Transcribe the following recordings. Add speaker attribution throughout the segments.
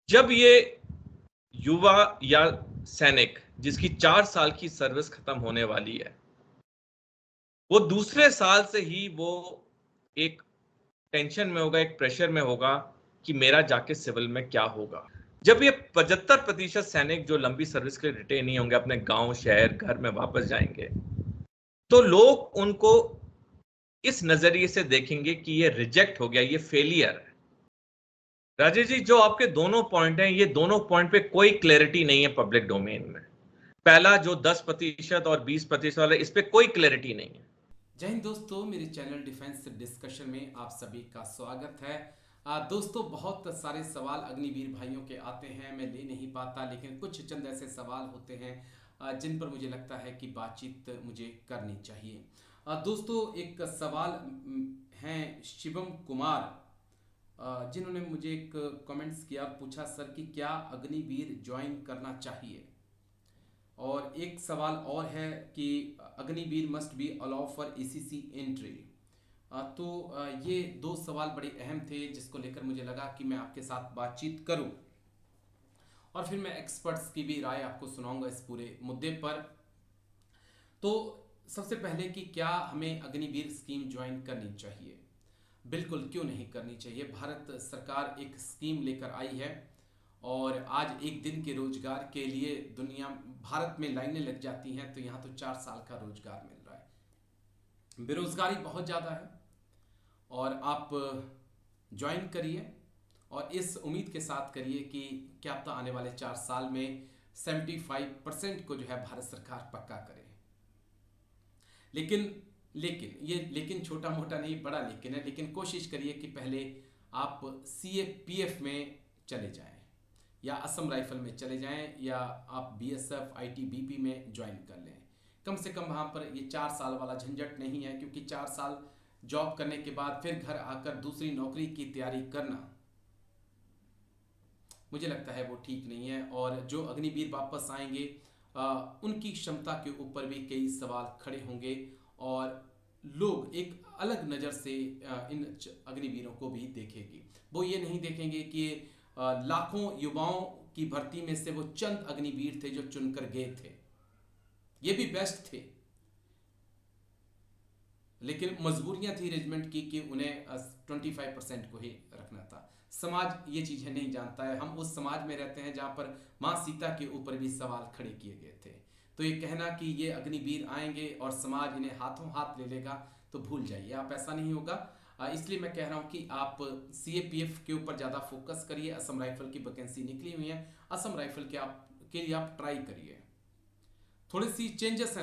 Speaker 1: जब ये युवा या सैनिक जिसकी 4 साल की सर्विस खत्म होने वाली है, वो दूसरे साल से ही वो एक टेंशन में होगा, एक प्रेशर में होगा कि मेरा जाके सिविल में क्या होगा। जब ये 75% सैनिक जो लंबी सर्विस के लिए रिटेन नहीं होंगे, अपने गांव, शहर, घर में वापस जाएंगे, तो लोग उनको इस नजरिए से देखेंगे कि ये रिजेक्ट हो गया, ये फेलियर है। राजेश जी, जो आपके दोनों पॉइंट हैं, ये दोनों पॉइंट पे कोई क्लैरिटी नहीं है पब्लिक डोमेन में। पहला जो 10% और 20% वाला, इस पे कोई क्लैरिटी नहीं है।
Speaker 2: जय हिंद दोस्तों, मेरे चैनल डिफेंस डिस्कशन में आप सभी का स्वागत है। दोस्तों, बहुत सारे सवाल अग्निवीर भाइयों के आते हैं, मैं ले नहीं पाता, लेकिन कुछ चंद ऐसे सवाल होते हैं जिन पर मुझे लगता है कि बातचीत मुझे करनी चाहिए। दोस्तों, एक सवाल है शिवम कुमार, जिन्होंने मुझे एक कमेंट्स किया, पूछा सर कि क्या अग्निवीर ज्वाइन करना चाहिए। और एक सवाल और है कि Agniveer must be allow for ACC entry. तो ये दो सवाल बड़े अहम थे जिसको लेकर मुझे लगा कि मैं आपके साथ बातचीत करूं, और फिर मैं एक्सपर्ट्स की भी राय आपको सुनाऊंगा इस पूरे मुद्दे पर। तो सबसे पहले कि क्या हमें अग्निवीर स्कीम ज्वाइन करनी चाहिए। बिल्कुल, क्यों नहीं करनी चाहिए। भारत सरकार एक स्कीम लेकर आई है और आज एक दिन के रोजगार के लिए दुनिया भारत में लाइनें लग जाती हैं, तो यहाँ तो 4 साल का रोजगार मिल रहा है। बेरोजगारी बहुत ज़्यादा है और आप ज्वाइन करिए और इस उम्मीद के साथ करिए कि क्या पता आने वाले 4 साल में 75% को जो है भारत सरकार पक्का करे। लेकिन लेकिन छोटा मोटा नहीं, बड़ा लेकिन है। लेकिन कोशिश करिए कि पहले आप CAPF में चले जाएं, या असम राइफल में चले जाएं, या आप BSF ITBP में ज्वाइन कर लें। कम से कम वहाँ पर ये 4 साल वाला झंझट नहीं है, क्योंकि 4 साल जॉब करने के बाद फिर घर आकर दूसरी नौकरी की तैयारी करना, मुझे लगता है वो ठीक नहीं है। और जो अग्निवीर वापस आएंगे उनकी क्षमता के ऊपर भी कई सवाल खड़े होंगे, और लोग एक अलग नज़र से इन अग्निवीरों को भी देखेंगे। वो ये नहीं देखेंगे कि लाखों युवाओं की भर्ती में से वो चंद अग्निवीर थे जो चुनकर गए थे। ये भी बेस्ट थे, लेकिन मजबूरियां थी रेजिमेंट की कि उन्हें 25% को ही रखना था। समाज ये चीज़ें नहीं जानता है। हम उस समाज में रहते हैं जहाँ पर माँ सीता के ऊपर भी सवाल खड़े किए गए थे। तो ये कहना कि ये अग्निवीर आएंगे और समाज इन्हें हाथों हाथ ले लेगा, तो भूल जाइए, आप, ऐसा नहीं होगा। इसलिए मैं कह रहा हूँ कि आप CAPF के ऊपर ज़्यादा फोकस करिए। असम राइफल की वैकेंसी निकली हुई है, असम राइफल के लिए आप ट्राई करिए। थोड़े से चेंजेस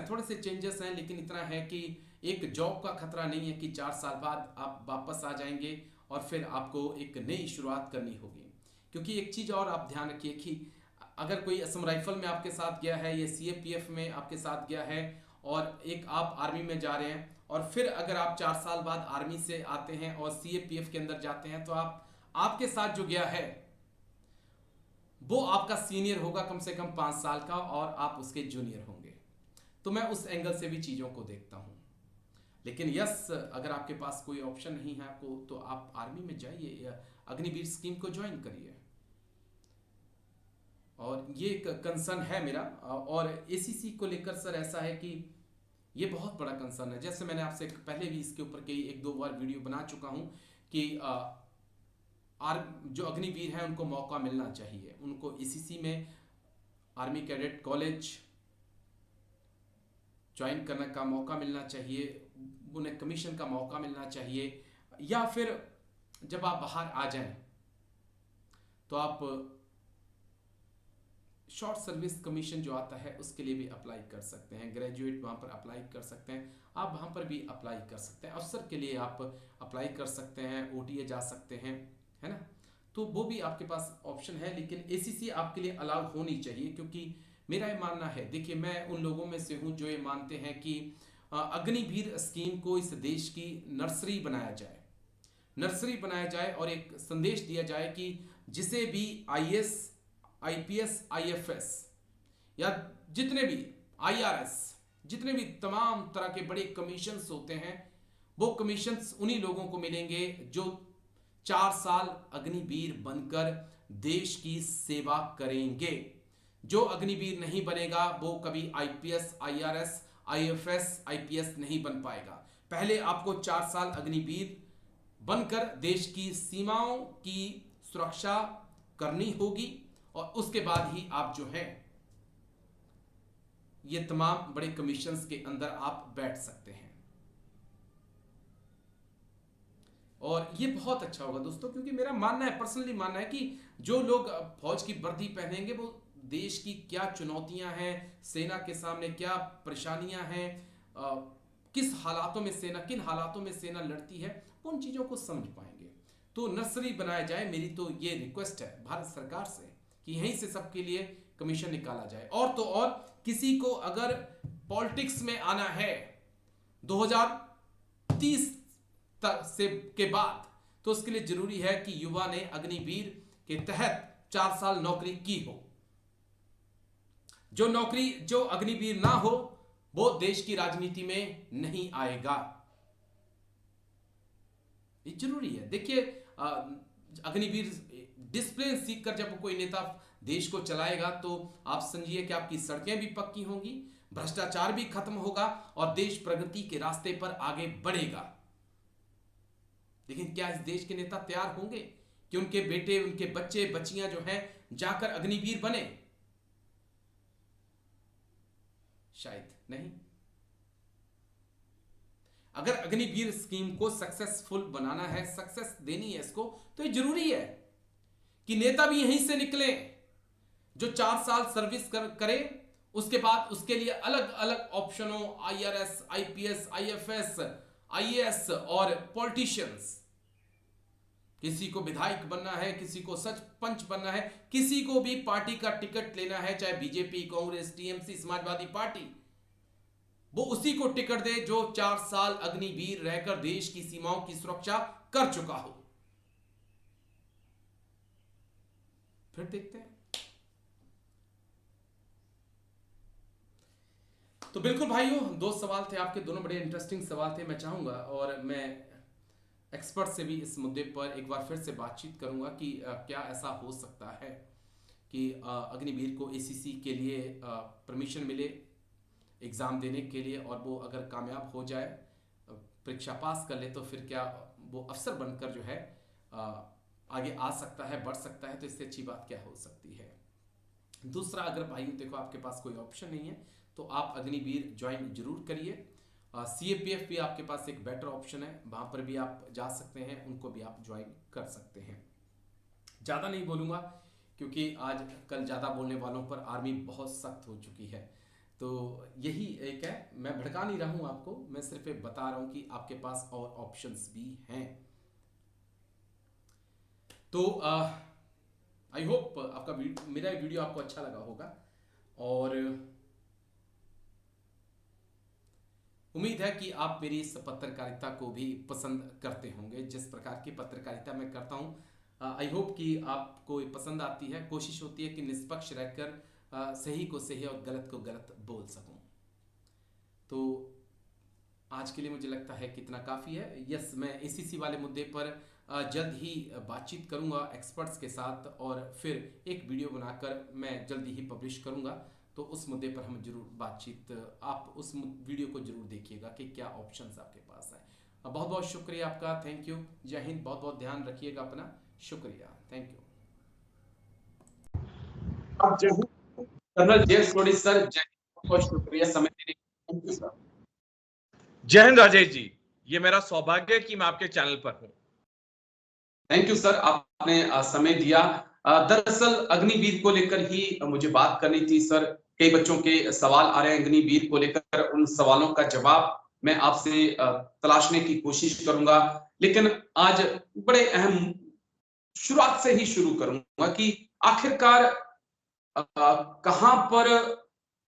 Speaker 2: हैं, लेकिन इतना है कि एक जॉब का खतरा नहीं है कि 4 साल बाद आप वापस आ जाएंगे और फिर आपको एक नई शुरुआत करनी होगी। क्योंकि एक चीज़ और आप ध्यान रखिए कि अगर कोई असम राइफल में आपके साथ गया है या CAPF में आपके साथ गया है, और एक आप आर्मी में जा रहे हैं, और फिर अगर आप 4 साल बाद आर्मी से आते हैं और CAPF के अंदर जाते हैं, तो आपके साथ जो गया है वो आपका सीनियर होगा कम से कम 5 साल का, और आप उसके जूनियर होंगे। तो मैं उस एंगल से भी चीज़ों को देखता हूँ। लेकिन यस, अगर आपके पास कोई ऑप्शन नहीं है आपको, तो आप आर्मी में जाइए या अग्निवीर स्कीम को ज्वाइन करिए। और ये एक कंसर्न है मेरा। और ACC को लेकर सर ऐसा है कि ये बहुत बड़ा कंसर्न है। जैसे मैंने आपसे पहले भी इसके ऊपर कई 1-2 बार वीडियो बना चुका हूँ कि जो अग्निवीर हैं उनको मौका मिलना चाहिए। उनको ACC में आर्मी कैडेट कॉलेज ज्वाइन करने का मौका मिलना चाहिए, उन्हें कमीशन का मौका मिलना चाहिए, या फिर जब आप बाहर आ जाएं तो आप शॉर्ट सर्विस कमीशन जो आता है उसके लिए भी अप्लाई कर सकते हैं। ग्रेजुएट वहाँ पर अप्लाई कर सकते हैं, आप वहाँ पर भी अप्लाई कर सकते हैं। अफसर के लिए आप अप्लाई कर सकते हैं, OTA जा सकते हैं, है ना। तो वो भी आपके पास ऑप्शन है, लेकिन ACC आपके लिए अलाउ होनी चाहिए। क्योंकि मेरा ये मानना है, देखिए, मैं उन लोगों में से हूँ जो ये मानते हैं कि अग्निवीर स्कीम को इस देश की नर्सरी बनाया जाए, और एक संदेश दिया जाए कि जिसे भी IAS IPS IFS या जितने भी IRS, जितने भी तमाम तरह के बड़े कमीशंस होते हैं, वो कमीशंस उन्हीं लोगों को मिलेंगे जो 4 साल अग्निवीर बनकर देश की सेवा करेंगे। जो अग्निवीर नहीं बनेगा वो कभी आईपीएस, आईआरएस, आईएफएस, आईपीएस नहीं बन पाएगा। पहले आपको 4 साल अग्निवीर बनकर देश की सीमाओं की सुरक्षा करनी होगी और उसके बाद ही आप जो है ये तमाम बड़े कमीशंस के अंदर आप बैठ सकते हैं। और ये बहुत अच्छा होगा दोस्तों, क्योंकि मेरा मानना है, पर्सनली मानना है कि जो लोग फौज की वर्दी पहनेंगे वो देश की क्या चुनौतियां हैं, सेना के सामने क्या परेशानियां हैं, किस हालातों में सेना, किन हालातों में सेना लड़ती है, उन चीज़ों को समझ पाएंगे। तो नर्सरी बनाया जाए, मेरी तो ये रिक्वेस्ट है भारत सरकार से कि यहीं से सबके लिए कमीशन निकाला जाए। और तो और किसी को अगर पॉलिटिक्स में आना है 2030 से के बाद, तो उसके लिए जरूरी है कि युवा ने अग्निवीर के तहत 4 साल नौकरी की हो। जो अग्निवीर ना हो वो देश की राजनीति में नहीं आएगा। ये जरूरी है। देखिए, अग्निवीर डिसिप्लिन सीखकर जब कोई नेता देश को चलाएगा तो आप समझिए कि आपकी सड़कें भी पक्की होंगी, भ्रष्टाचार भी खत्म होगा और देश प्रगति के रास्ते पर आगे बढ़ेगा। लेकिन क्या इस देश के नेता तैयार होंगे कि उनके बेटे, उनके बच्चे बच्चियां जो हैं जाकर अग्निवीर बने? शायद नहीं। अगर अग्निवीर स्कीम को सक्सेसफुल बनाना है, सक्सेस देनी है इसको, तो ये जरूरी है कि नेता भी यहीं से निकले जो 4 साल सर्विस करे, उसके बाद उसके लिए अलग अलग ऑप्शनों, आईआरएस, आईपीएस, आईएफएस, आईएएस और पॉलिटिशियंस। किसी को विधायक बनना है, किसी को सरपंच बनना है, किसी को भी पार्टी का टिकट लेना है, चाहे BJP, Congress, TMC, Samajwadi party, वो उसी को टिकट दे जो 4 साल अग्निवीर रहकर देश की सीमाओं की सुरक्षा कर चुका हो। फिर देखते हैं। तो बिल्कुल भाइयों, 2 सवाल थे आपके, दोनों बड़े इंटरेस्टिंग सवाल थे। मैं चाहूंगा और मैं एक्सपर्ट से भी इस मुद्दे पर एक बार फिर से बातचीत करूंगा कि क्या ऐसा हो सकता है कि अग्निवीर को एसीसी के लिए परमिशन मिले एग्ज़ाम देने के लिए, और वो अगर कामयाब हो जाए, परीक्षा पास कर ले, तो फिर क्या वो अफसर बनकर जो है आगे आ सकता है, बढ़ सकता है? तो इससे अच्छी बात क्या हो सकती है। दूसरा, अगर भाइयों देखो आपके पास कोई ऑप्शन नहीं है तो आप अग्निवीर ज्वाइन जरूर करिए। सीएपीएफ भी आपके पास एक बेटर ऑप्शन है, वहाँ पर भी आप जा सकते हैं, उनको भी आप ज्वाइन कर सकते हैं। ज़्यादा नहीं बोलूँगा क्योंकि आज कल ज़्यादा बोलने वालों पर आर्मी बहुत सख्त हो चुकी है। तो यही एक है, मैं भड़का नहीं रहा हूँ आपको, मैं सिर्फ बता रहा हूँ कि आपके पास और ऑप्शंस भी हैं। तो आई होप आपका मेरा वीडियो आपको अच्छा लगा होगा और उम्मीद है कि आप मेरी इस पत्रकारिता को भी पसंद करते होंगे, जिस प्रकार की पत्रकारिता मैं करता हूँ। आई होप कि आपको पसंद आती है। कोशिश होती है कि निष्पक्ष रहकर सही को सही और गलत को गलत बोल सकूं। तो आज के लिए मुझे लगता है कि इतना काफ़ी है। यस, मैं एसीसी वाले मुद्दे पर जल्द ही बातचीत करूंगा एक्सपर्ट्स के साथ, और फिर एक वीडियो बनाकर मैं जल्दी ही पब्लिश करूंगा। तो उस मुद्दे पर हम जरूर बातचीत, आप उस वीडियो को जरूर देखिएगा कि क्या ऑप्शंस आपके पास हैं। बहुत बहुत शुक्रिया आपका, थैंक यू, जय हिंद, बहुत बहुत ध्यान रखिएगा अपना, शुक्रिया, थैंक यू। कर्नल जेम्स रोडी सर, जय हिंद, बहुत शुक्रिया समय देने के लिए सर।
Speaker 1: जय हिंद राजेश जी, ये मेरा सौभाग्य है कि मैं आपके चैनल पर हूं।
Speaker 2: थैंक यू सर, आपने समय दिया। दरअसल अग्निवीर को लेकर ही मुझे बात करनी थी सर। कई बच्चों के सवाल आ रहे हैं अग्निवीर को लेकर, उन सवालों का जवाब मैं आपसे तलाशने की कोशिश करूंगा। लेकिन आज बड़े अहम शुरुआत से ही शुरू करूंगा कि आखिरकार कहां पर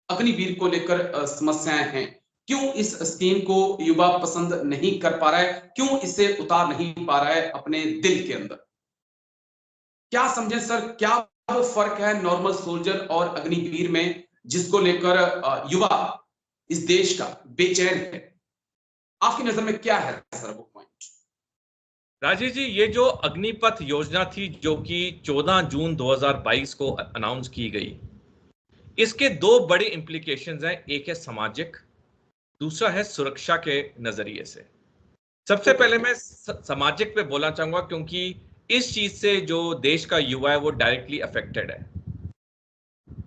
Speaker 2: अग्निवीर को लेकर समस्याएं हैं, क्यों इस स्कीम को युवा पसंद नहीं कर पा रहा है, क्यों इसे उतार नहीं पा रहा है अपने दिल के अंदर। क्या समझे सर, क्या वो फर्क है नॉर्मल सोल्जर और अग्निवीर में, जिसको लेकर युवा इस देश का बेचैन है? आपकी नजर में क्या है सर वो पॉइंट?
Speaker 1: राजीव जी, ये जो अग्निपथ योजना थी जो कि 14 जून 2022 को अनाउंस की गई, इसके दो बड़े इंप्लीकेशंस हैं। एक है सामाजिक, दूसरा है सुरक्षा के नजरिए से। सबसे पहले मैं सामाजिक पे बोलना चाहूंगा, क्योंकि इस चीज से जो देश का युवा है वो डायरेक्टली अफेक्टेड है।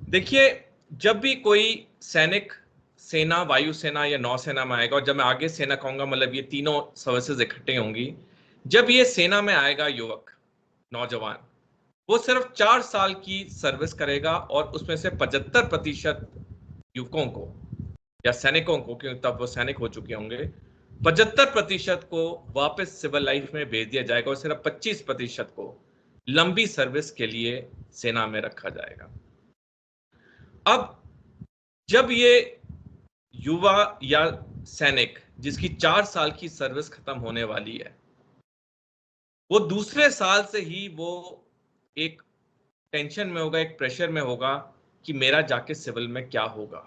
Speaker 1: देखिए, जब भी कोई सैनिक सेना, वायुसेना या नौसेना में आएगा, और जब मैं आगे सेना कहूंगा मतलब ये तीनों सर्विसेज इकट्ठे होंगी, जब ये सेना में आएगा युवक, नौजवान, वो सिर्फ 4 साल की सर्विस करेगा और उसमें से 75% युवकों को या सैनिकों को, क्योंकि तब वो सैनिक हो चुके होंगे, 75% को वापस सिविल लाइफ में भेज दिया जाएगा और सिर्फ 25% को लंबी सर्विस के लिए सेना में रखा जाएगा। अब जब ये युवा या सैनिक जिसकी 4 साल की सर्विस खत्म होने वाली है, वो दूसरे साल से ही वो एक टेंशन में होगा, एक प्रेशर में होगा कि मेरा जाके सिविल में क्या होगा।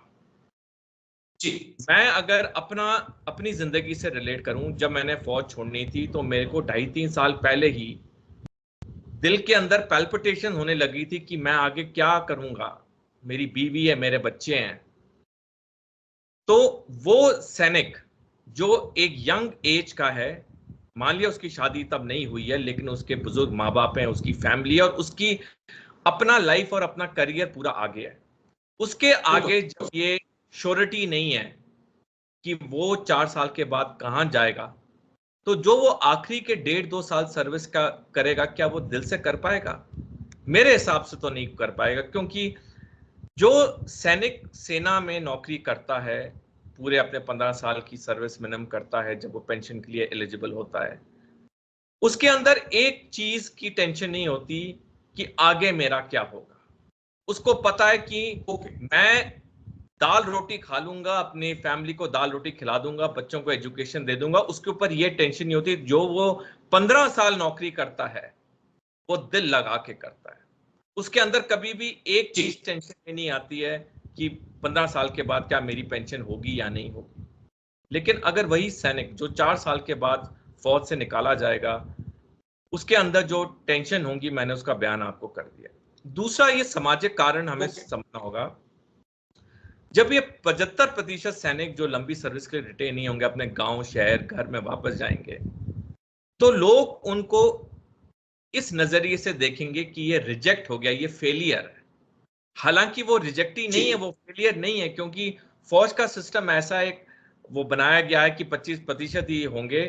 Speaker 2: जी,
Speaker 1: मैं अगर अपनी जिंदगी से रिलेट करूं, जब मैंने फौज छोड़नी थी तो मेरे को 2.5-3 साल पहले ही दिल के अंदर पैल्पिटेशन होने लगी थी कि मैं आगे क्या करूंगा, मेरी बीवी है, मेरे बच्चे हैं। तो वो सैनिक जो एक यंग एज का है, मान लिया उसकी शादी तब नहीं हुई है, लेकिन उसके बुजुर्ग माँ बाप हैं, उसकी फैमिली है और उसकी अपना लाइफ और अपना करियर पूरा आगे है, उसके आगे जब ये श्योरिटी नहीं है कि वो 4 साल के बाद कहां जाएगा, तो जो वो आखिरी के 1.5-2 साल सर्विस का करेगा, क्या वो दिल से कर पाएगा? मेरे हिसाब से तो नहीं कर पाएगा, क्योंकि जो सैनिक सेना में नौकरी करता है, पूरे अपने 15 साल की सर्विस मिनिमम करता है, जब वो पेंशन के लिए एलिजिबल होता है, उसके अंदर एक चीज की टेंशन नहीं होती कि आगे मेरा क्या होगा। उसको पता है कि मैं दाल रोटी खा लूंगा, अपनी फैमिली को दाल रोटी खिला दूंगा, बच्चों को एजुकेशन दे दूंगा, उसके ऊपर ये टेंशन नहीं होती। जो वो 15 साल नौकरी करता है वो दिल लगा के करता है, उसके अंदर कभी भी एक चीज टेंशन में नहीं आती है कि 15 साल के बाद क्या मेरी पेंशन होगी या नहीं होगी। लेकिन अगर वही सैनिक जो 4 साल के बाद फौज से निकाला जाएगा, उसके अंदर जो टेंशन होगी, मैंने उसका बयान आपको कर दिया। दूसरा, ये सामाजिक कारण हमें समझना होगा। जब ये 75% सैनिक जो लंबी सर्विस के लिए रिटेन नहीं होंगे, अपने गांव, शहर, घर में वापस जाएंगे, तो लोग उनको इस नजरिए से देखेंगे कि ये रिजेक्ट हो गया, ये फेलियर है। हालांकि वो रिजेक्ट ही नहीं है, वो फेलियर नहीं है, क्योंकि फौज का सिस्टम ऐसा एक वो बनाया गया है कि 25% ही होंगे,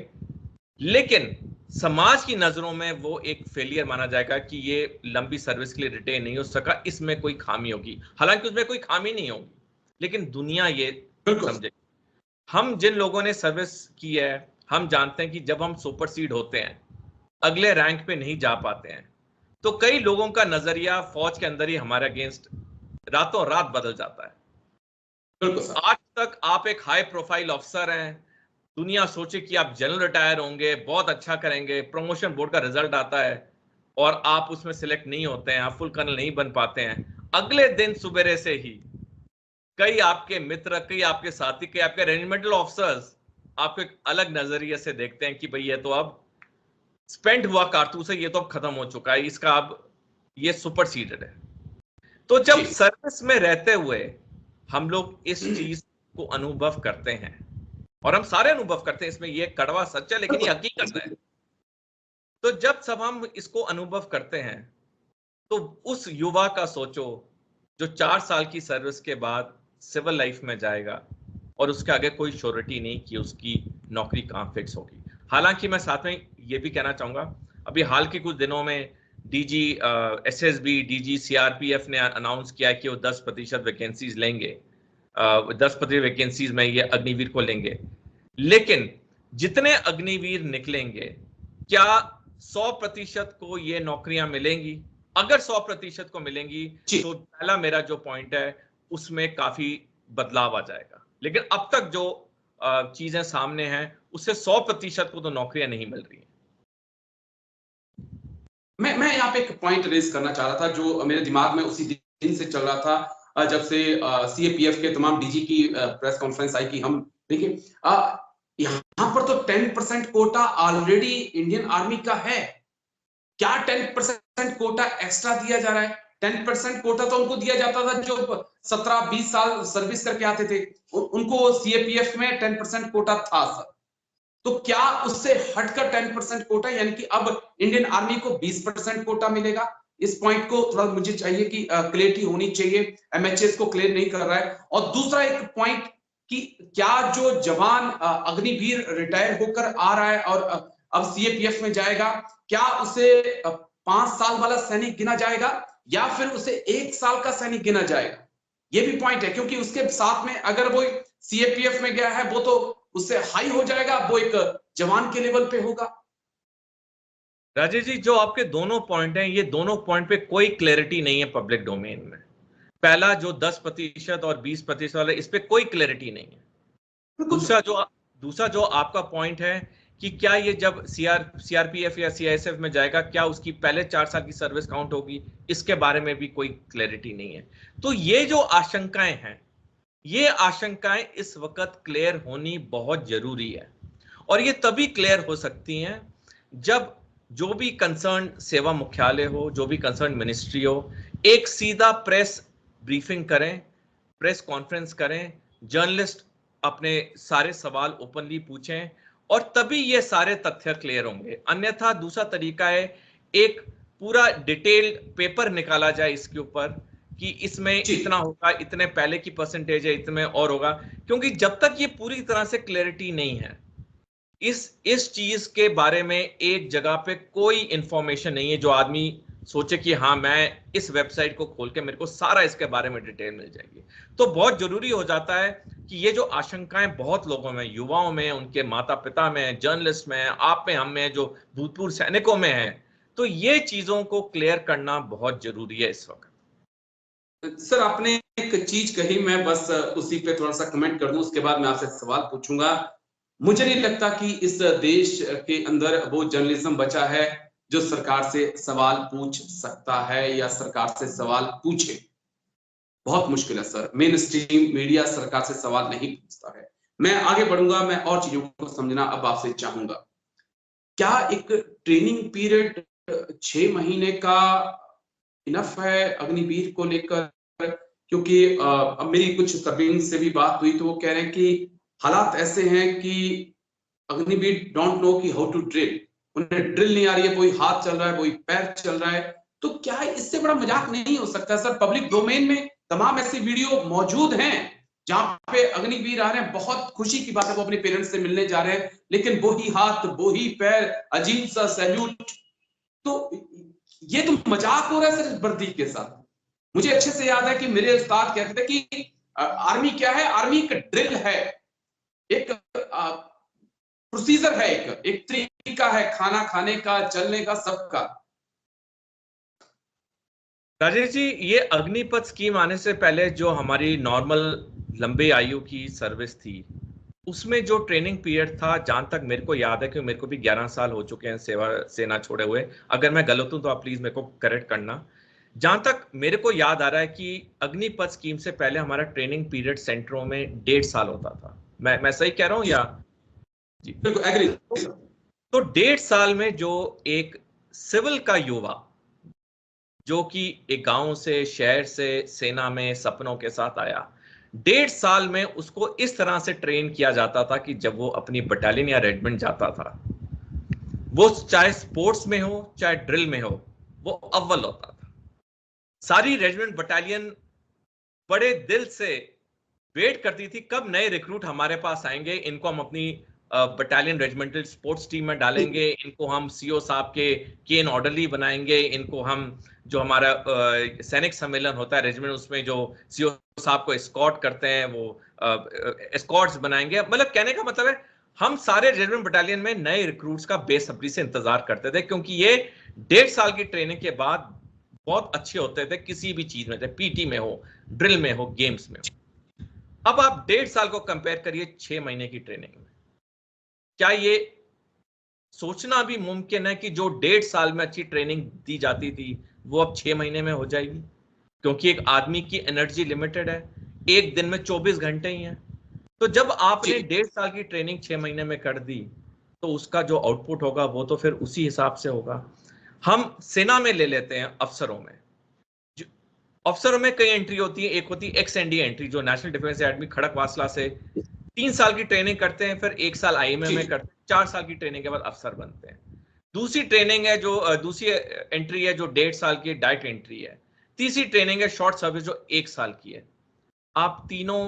Speaker 1: लेकिन समाज की नजरों में वो एक फेलियर माना जाएगा कि ये लंबी सर्विस के लिए रिटेन नहीं हो सका, इसमें कोई खामी होगी। हालांकि उसमें कोई खामी नहीं होगी, लेकिन दुनिया ये समझे। हम जिन लोगों ने सर्विस की है, हम जानते हैं कि जब हम सुपरसीड होते हैं, अगले रैंक पे नहीं जा पाते हैं, तो कई लोगों का नजरिया फौज के अंदर ही हमारे अगेंस्ट रातों रात बदल जाता है। आज तक आप एक हाई प्रोफाइल ऑफिसर हैं, दुनिया सोचे कि आप जनरल रिटायर होंगे, बहुत अच्छा करेंगे, प्रमोशन बोर्ड का रिजल्ट आता है और आप उसमें सिलेक्ट नहीं होते हैं, आप फुल कर्नल नहीं बन पाते हैं। अगले दिन सुबेरे से ही कई आपके मित्र, कई आपके साथी, कई आपके रेजिमेंटल ऑफिसर्स आपको एक अलग नजरिए से देखते हैं कि भाई ये तो अब स्पेंड हुआ कारतूस है, ये तो अब खत्म हो चुका है, इसका अब ये सुपरसीडेड है। तो जब सर्विस में रहते हुए हम लोग इस चीज को अनुभव करते हैं, और हम सारे अनुभव करते हैं, इसमें ये कड़वा सच है लेकिन ये हकीकत है। तो जब सब हम इसको अनुभव करते हैं, तो उस युवा का सोचो जो 4 साल की सर्विस के बाद सिविल लाइफ में जाएगा और उसके आगे कोई श्योरिटी नहीं कि उसकी नौकरी कहां फिक्स होगी। हालांकि मैं साथ में ये भी कहना चाहूंगा, अभी हाल के कुछ दिनों में डीजी एसएसबी, डीजी सीआरपीएफ ने अनाउंस किया कि वो 10% वैकेंसीज लेंगे, 10% वैकेंसीज में ये अग्निवीर को लेंगे। लेकिन जितने अग्निवीर निकलेंगे, क्या 100% को ये नौकरियां मिलेंगी? अगर 100% को मिलेंगी तो पहला मेरा जो पॉइंट है उसमें काफी बदलाव आ जाएगा। लेकिन अब तक जो चीजें सामने हैं उससे 100% को तो नौकरियां नहीं मिल रही हैं।
Speaker 2: मैं यहाँ पे एक पॉइंट रेज करना चाह रहा था जो मेरे दिमाग में उसी दिन से चल रहा था, जब से सीएपीएफ के तमाम डीजी की प्रेस कॉन्फ्रेंस आई कि हम देखिए यहां पर तो 10% कोटा ऑलरेडी इंडियन आर्मी का है। क्या 10% कोटा एक्स्ट्रा दिया जा रहा है? 10% कोटा तो उनको दिया जाता था जो 17-20 साल सर्विस करके आते थे, उनको सीएपीएफ में 10% कोटा था सर। तो क्या उससे हटकर 10% कोटा, यानी कि अब इंडियन आर्मी को 20% कोटा मिलेगा? इस पॉइंट को थोड़ा मुझे चाहिए कि क्लियरिटी होनी चाहिए। एमएचएस को क्लियर नहीं कर रहा है। और दूसरा एक पॉइंट कि क्या जो जवान अग्निवीर रिटायर होकर आ रहा है और अब सीएपीएफ में जाएगा, क्या उसे 5 साल वाला सैनिक गिना जाएगा या फिर उसे 1 साल का सैनिक गिना जाएगा? ये भी पॉइंट है, क्योंकि उसके साथ में अगर वो सीएपीएफ में गया है वो तो उससे हाई हो जाएगा, वो एक जवान के लेवल पे होगा।
Speaker 1: राजेश जी, जो आपके दोनों पॉइंट हैं, ये दोनों पॉइंट पे कोई क्लैरिटी नहीं है पब्लिक डोमेन में। पहला जो 10% और 20% वाला, इस पे कोई क्लैरिटी नहीं है। दूसरा जो आपका पॉइंट है कि क्या ये जब सीआरपीएफ या सीआईएसएफ में जाएगा, क्या उसकी पहले 4 साल की सर्विस काउंट होगी, इसके बारे में भी कोई क्लैरिटी नहीं है। तो ये जो आशंकाएं हैं, ये आशंकाएं इस वक्त क्लियर होनी बहुत जरूरी है। और ये तभी क्लियर हो सकती हैं जब जो भी कंसर्न सेवा मुख्यालय हो, जो भी कंसर्न मिनिस्ट्री हो, एक सीधा प्रेस ब्रीफिंग करें, प्रेस कॉन्फ्रेंस करें, जर्नलिस्ट अपने सारे सवाल ओपनली पूछें, और तभी ये सारे तथ्य क्लियर होंगे। अन्यथा दूसरा तरीका है, एक पूरा डिटेल्ड पेपर निकाला जाए इसके ऊपर कि इसमें इतना होगा, इतने पहले की परसेंटेज है, इतने और होगा। क्योंकि जब तक ये पूरी तरह से क्लैरिटी नहीं है, इस चीज के बारे में एक जगह पे कोई इंफॉर्मेशन नहीं है जो आदमी सोचे कि हाँ, मैं इस वेबसाइट को खोल के मेरे को सारा इसके बारे में डिटेल मिल जाएगी। तो बहुत जरूरी हो जाता है कि ये जो आशंकाएं बहुत लोगों में, युवाओं में, उनके माता पिता में, जर्नलिस्ट में, आप में, हम में, जो भूतपूर्व सैनिकों में है, तो ये चीजों को क्लियर करना बहुत जरूरी है इस वक्त।
Speaker 2: सर, आपने एक चीज कही, मैं बस उसी पे थोड़ा सा कमेंट कर दूं, उसके बाद मैं आपसे सवाल पूछूंगा। मुझे नहीं लगता कि इस देश के अंदर वो जर्नलिज्म बचा है जो सरकार से सवाल पूछ सकता है या सरकार से सवाल पूछे। बहुत मुश्किल है सर, मेन स्ट्रीम मीडिया सरकार से सवाल नहीं पूछता है। मैं आगे बढ़ूंगा, मैं और चीजों को समझना अब आपसे चाहूंगा। क्या एक ट्रेनिंग पीरियड 6 महीने का इनफ है अग्निवीर को लेकर? क्योंकि अब मेरी कुछ तबीन से भी बात हुई तो वो कह रहे हैं कि हालात ऐसे हैं कि अग्निवीर डोंट नो कि हाउ टू ड्रिल, उन्हें ड्रिल नहीं आ रही है, कोई हाथ चल रहा है, कोई पैर चल रहा है। तो क्या इससे बड़ा मजाक नहीं हो सकता सर? पब्लिक डोमेन में तमाम ऐसी वीडियो मौजूद हैं जहां पे अग्निवीर आ रहे हैं, बहुत खुशी की बात है, वो अपने पेरेंट्स से मिलने जा रहे हैं, लेकिन वो ही हाथ, वो ही पैर, अजीब सा सैल्यूट। तो ये तो मजाक हो रहा है सर इस वर्दी के साथ। मुझे अच्छे से याद है कि मेरे उस्ताद कहते थे कि आर्मी क्या है, आर्मी एक ड्रिल है, एक प्रोसीजर है, एक तरीका है खाना खाने का, चलने का, सबका।
Speaker 1: राजेश जी, ये अग्निपथ स्कीम आने से पहले जो हमारी नॉर्मल लंबे आयु की सर्विस थी, उसमें जो ट्रेनिंग पीरियड था, जहां तक मेरे को याद है, कि मेरे को भी 11 साल हो चुके हैं सेना छोड़े हुए, अगर मैं गलत हूं तो आप प्लीज मेरे को करेक्ट करना। जहां तक मेरे को याद आ रहा है कि अग्निपथ स्कीम से पहले हमारा ट्रेनिंग पीरियड सेंटरों में 1.5 साल होता था। मैं सही कह रहा हूं या? जी
Speaker 2: बिल्कुल एग्री।
Speaker 1: तो 1.5 साल में जो एक सिविल का युवा, जो कि एक गांव से, शहर से सेना में सपनों के साथ आया, 1.5 साल में उसको इस तरह से ट्रेन किया जाता था कि जब वो अपनी बटालियन या रेजिमेंट जाता था, वो चाहे स्पोर्ट्स में हो चाहे ड्रिल में हो, वो अव्वल होता था। सारी रेजिमेंट बटालियन बड़े दिल से वेट करती थी कब नए रिक्रूट हमारे पास आएंगे, इनको हम अपनी बटालियन रेजिमेंटल स्पोर्ट्स टीम में डालेंगे, इनको हम सीओ साहब के केन ऑर्डरली बनाएंगे, इनको हम जो हमारा सैनिक सम्मेलन होता है रेजिमेंट, उसमें जो सीओ साहब को एस्कॉर्ट करते हैं वो एस्कॉर्ट्स बनाएंगे। मतलब कहने का मतलब है, हम सारे रेजिमेंट बटालियन में नए रिक्रूट्स का बेसब्री से इंतजार करते थे, क्योंकि ये 1.5 साल की ट्रेनिंग के बाद बहुत अच्छे होते थे किसी भी चीज में, चाहे पीटी में हो, ड्रिल में हो, गेम्स में हो। अब आप 1.5 साल को कंपेयर करिए 6 महीने की ट्रेनिंग में। क्या ये सोचना भी मुमकिन है कि जो 1.5 साल में अच्छी ट्रेनिंग दी जाती थी वो अब 6 महीने में हो जाएगी? क्योंकि एक आदमी की एनर्जी लिमिटेड है, एक दिन में 24 घंटे ही है। तो जब आपने 1.5 साल की ट्रेनिंग 6 महीने में कर दी तो उसका जो आउटपुट होगा वो तो फिर उसी हिसाब से होगा। हम सेना में ले लेते हैं, अफसरों में, अफसरों में कई एंट्री होती है। एक होती है XND एंट्री, जो नेशनल डिफेंस एकेडमी खड़कवासला से 3 साल की ट्रेनिंग करते हैं, फिर 1 साल IMA में करते हैं, 4 साल की ट्रेनिंग के बाद अफसर बनते हैं। दूसरी ट्रेनिंग है जो दूसरी एंट्री है जो 1.5 साल की डाइट एंट्री है। तीसरी ट्रेनिंग है शॉर्ट सर्विस जो 1 साल की है। आप तीनों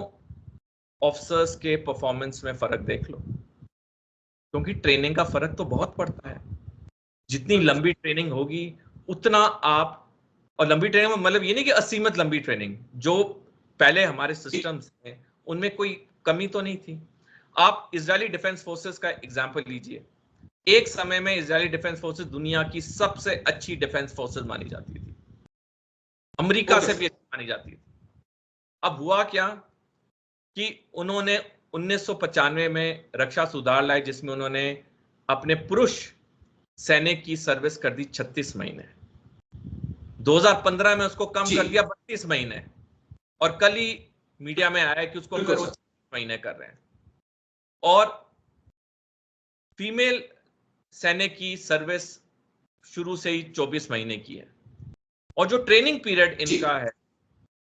Speaker 1: ऑफिसर्स के परफॉर्मेंस में फर्क देख लो, क्योंकि ट्रेनिंग का फर्क तो बहुत पड़ता है। जितनी लंबी ट्रेनिंग होगी उतना आप, और लंबी ट्रेनिंग में मतलब ये नहीं कि असीमित लंबी ट्रेनिंग, जो पहले हमारे सिस्टम्स थे उनमें कोई कमी तो नहीं थी। आप इजरायली डिफेंस फोर्सेस का एग्जांपल लीजिए। एक समय में इजरायली डिफेंस फोर्सेस दुनिया की सबसे अच्छी डिफेंस फोर्सेस मानी जाती थी, अमेरिका से भी अच्छी मानी जाती थी। अब हुआ क्या कि उन्होंने 1995 में रक्षा सुधार लाए, जिसमें उन्होंने अपने पुरुष सैनिक की सर्विस कर दी 36 महीने। 2015 में उसको कम कर दिया 32 महीने, और कल ही मीडिया में आया कि उसको फिर 36 महीने कर रहे हैं। और फीमेल सैनिक की सर्विस शुरू से ही 24 महीने की है, और जो ट्रेनिंग पीरियड इनका है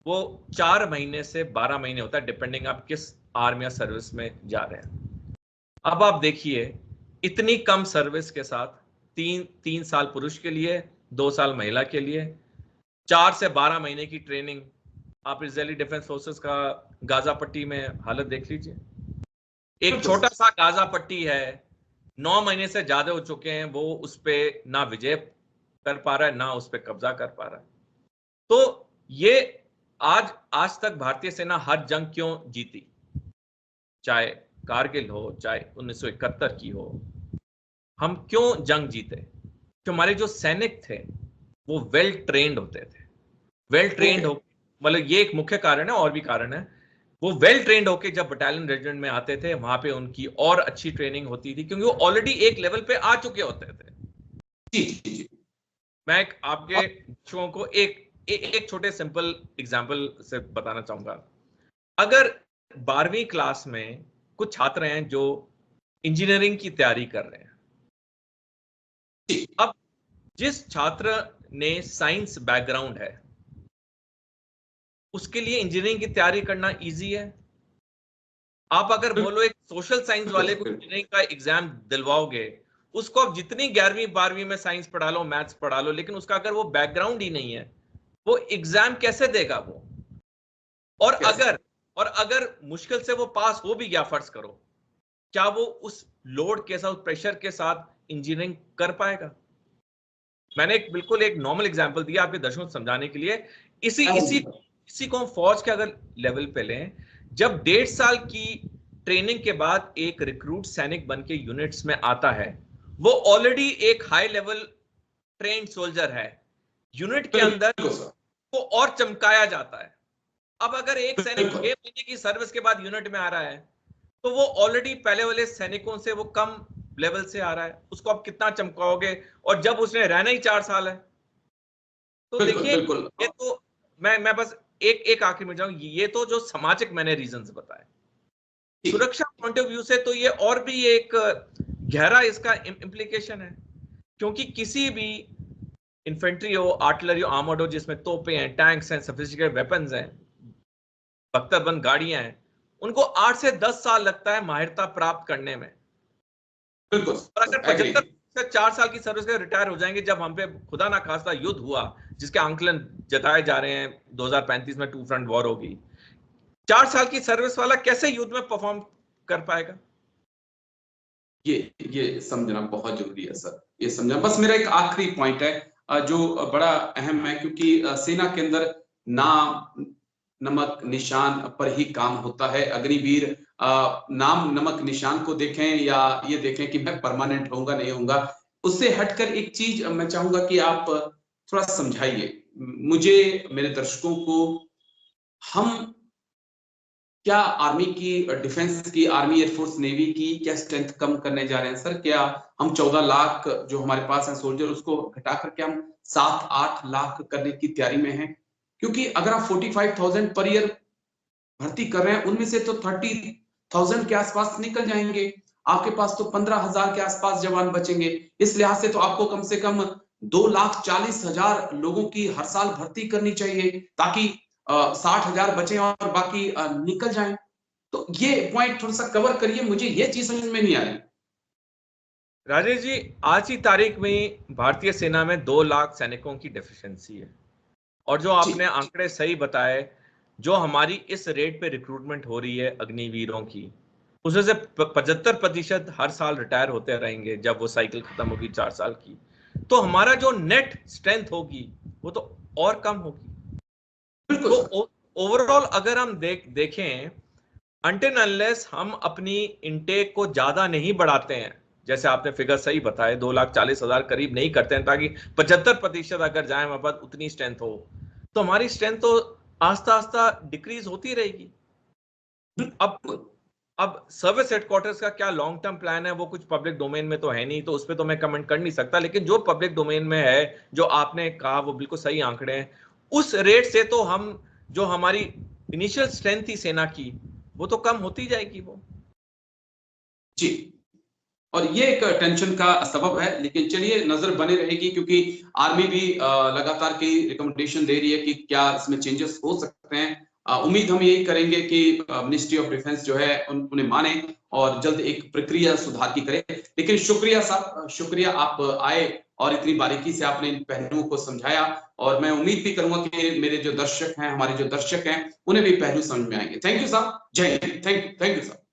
Speaker 1: वो 4 महीने से 12 महीने होता है, डिपेंडिंग आप किस आर्मी या सर्विस में जा रहे हैं। अब आप देखिए, इतनी कम सर्विस के साथ 3 साल पुरुष के लिए, 2 साल महिला के लिए, 4 से 12 महीने की ट्रेनिंग। आप इजरायली डिफेंस फोर्सेस का गाजा पट्टी में हालत देख लीजिए। एक छोटा सा गाजा पट्टी है, 9 महीने से ज्यादा हो चुके हैं, वो उस पर ना विजय कर पा रहा है ना उस पर कब्जा कर पा रहा है। तो ये आज तक भारतीय सेना हर जंग क्यों जीती, चाहे कारगिल हो, चाहे 1971 की हो, हम क्यों जंग जीते? कि हमारे जो सैनिक थे वो वेल ट्रेंड होते थे। वेल ट्रेंड हो, मतलब ये एक मुख्य कारण है, और भी कारण है। वो वेल ट्रेंड होके जब बटालियन रेजिमेंट में आते थे, वहां पे उनकी और अच्छी ट्रेनिंग होती थी, क्योंकि वो ऑलरेडी एक लेवल पे आ चुके होते थे। जी। मैं आपके बच्चों को एक छोटे सिंपल एग्जांपल से बताना चाहूंगा। अगर 12वीं क्लास में कुछ छात्र हैं जो इंजीनियरिंग की तैयारी कर रहे हैं, अब जिस छात्र ने साइंस बैकग्राउंड है उसके लिए इंजीनियरिंग की तैयारी करना इजी है। आप अगर बोलो एक सोशल साइंस वाले को इंजीनियरिंग का एग्जाम दिलवाओगे, उसको आप जितनी 11वीं 12वीं में साइंस पढ़ा लो, मैथ्स पढ़ा लो, लेकिन उसका अगर वो बैकग्राउंड ही नहीं है, वो एग्जाम कैसे देगा वो? और अगर मुश्किल से वो पास हो भी गया, फर्ज करो, क्या वो उस लोड के साथ, प्रेशर के साथ इंजीनियरिंग कर पाएगा? मैंने बिल्कुल एक नॉर्मल एग्जांपल दिया आपके दर्शकों को समझाने के लिए। इसी को हम फौज के अगर लेवल पे लें, जब 1.5 साल की ट्रेनिंग के बाद एक रिक्रूट सैनिक बन के यूनिट्स में आता है, वो ऑलरेडी एक हाई लेवल ट्रेन्ड सोल्जर है। यूनिट के अंदर को और चमकाया जाता है। अब अगर एक सैनिक 6 महीने की सर्विस के बाद यूनिट में आ रहा है, तो वो ऑलरेडी पहले वाले सैनिकों से वो कम लेवल से आ रहा है, उसको आप कितना चमकाओगे? और जब उसने रहना ही 4 साल है, तो देखिए, ये तो मैं बस एक आखिर में जाऊं, ये तो जो सामाजिक मैंने रीजंस बताए। सुरक्षा पॉइंट ऑफ व्यू से तो ये और भी एक गहरा इसका इम्प्लीकेशन है, क्योंकि किसी भी इन्फेंट्री हो, आर्टिलरी हो, आर्मर्ड हो, जिसमें तोपें हैं, टैंक्स हैं, सोफिस्टिकेटेड वेपन्स हैं, बख्तरबंद गाड़ियां हैं, उनको 8 से 10 साल लगता है माहिरता प्राप्त करने में। बिल्कुल। और अगर 75 से 4 साल की सर्विस से रिटायर हो जाएंगे, जब हम पे खुदा ना खास्ता युद्ध हुआ, जिसके आंकलन जताए जा रहे हैं 2035 में 2 फ्रंट वॉर होगी, 4 साल की सर्विस वाला कैसे युद्ध में परफॉर्म कर पाएगा?
Speaker 2: ये समझना बहुत जरूरी है सर, ये समझना। बस मेरा एक आखिरी पॉइंट है जो बड़ा अहम है, क्योंकि सेना के अंदर नाम नमक निशान पर ही काम होता है। अग्निवीर नाम नमक निशान को देखें या ये देखें कि मैं परमानेंट होऊंगा नहीं होऊंगा, उससे हटकर एक चीज मैं चाहूंगा कि आप थोड़ा समझाइए मुझे, मेरे दर्शकों को। हम क्या आर्मी की, डिफेंस की, आर्मी एयरफोर्स नेवी की क्या स्ट्रेंथ कम करने जा रहे हैं सर? क्या हम 14 लाख जो हमारे पास है सोल्जर, उसको घटा करके हम 7-8 लाख करने की तैयारी में हैं? क्योंकि अगर आप 45,000 पर ईयर भर्ती कर रहे हैं, उनमें से तो
Speaker 3: 1000 के आसपास निकल जाएंगे। आपके पास तो 15,000 के आसपास जवान बचेंगे। इस लिहाज से तो आपको कम से कम 2,40,000 लोगों की हर साल भर्ती करनी चाहिए, ताकि 60,000 बचे और बाकी निकल जाएं। तो ये पॉइंट थोड़ा सा कवर करिए, मुझे ये चीज समझ में नहीं आ रही।
Speaker 1: राजेश जी, आज की तारीख में भारतीय सेना में 2 लाख सैनिकों की डेफिशिएंसी है, और जो आपने आंकड़े सही बताए, जो हमारी इस रेट पे रिक्रूटमेंट हो रही है अग्निवीरों की, उसमें से 75% हर साल रिटायर होते रहेंगे जब वो साइकिल खत्म होगी 4 साल की। तो हमारा जो नेट स्ट्रेंथ होगी वो तो और कम होगी। तो ओवरऑल अगर हम देखें, अनटिल अनलेस हम अपनी इनटेक को ज्यादा नहीं बढ़ाते हैं, जैसे आपने फिगर सही बताए 2,40,000 करीब नहीं करते हैं, ताकि 75% अगर जाए हमारे पास उतनी स्ट्रेंथ हो, तो हमारी स्ट्रेंथ तो आस्ता आस्ता डिक्रीज होती रहेगी। अब सर्विस हेडक्वार्टर्स का क्या लॉन्ग टर्म प्लान है, वो कुछ पब्लिक डोमेन में तो है नहीं, तो उस पर तो मैं कमेंट कर नहीं सकता, लेकिन जो पब्लिक डोमेन में है, जो आपने कहा वो बिल्कुल सही आंकड़े हैं। उस रेट से तो हम, जो हमारी इनिशियल स्ट्रेंथ थी सेना की, वो तो कम होती जाएगी वो।
Speaker 3: जी, और ये एक टेंशन का सबब है, लेकिन चलिए नजर बने रहेगी, क्योंकि आर्मी भी लगातार की रिकमेंडेशन दे रही है कि क्या इसमें चेंजेस हो सकते हैं। उम्मीद हम यही करेंगे कि मिनिस्ट्री ऑफ डिफेंस जो है उन्हें माने और जल्द एक प्रक्रिया सुधार की करे। लेकिन शुक्रिया साहब, शुक्रिया, आप आए और इतनी बारीकी से आपने इन पहलुओं को समझाया, और मैं उम्मीद भी करूंगा कि मेरे जो दर्शक हैं, हमारे जो दर्शक हैं, उन्हें भी पहलू समझ में आएंगे। थैंक यू साहब, जय हिंद। थैंक यू साहब।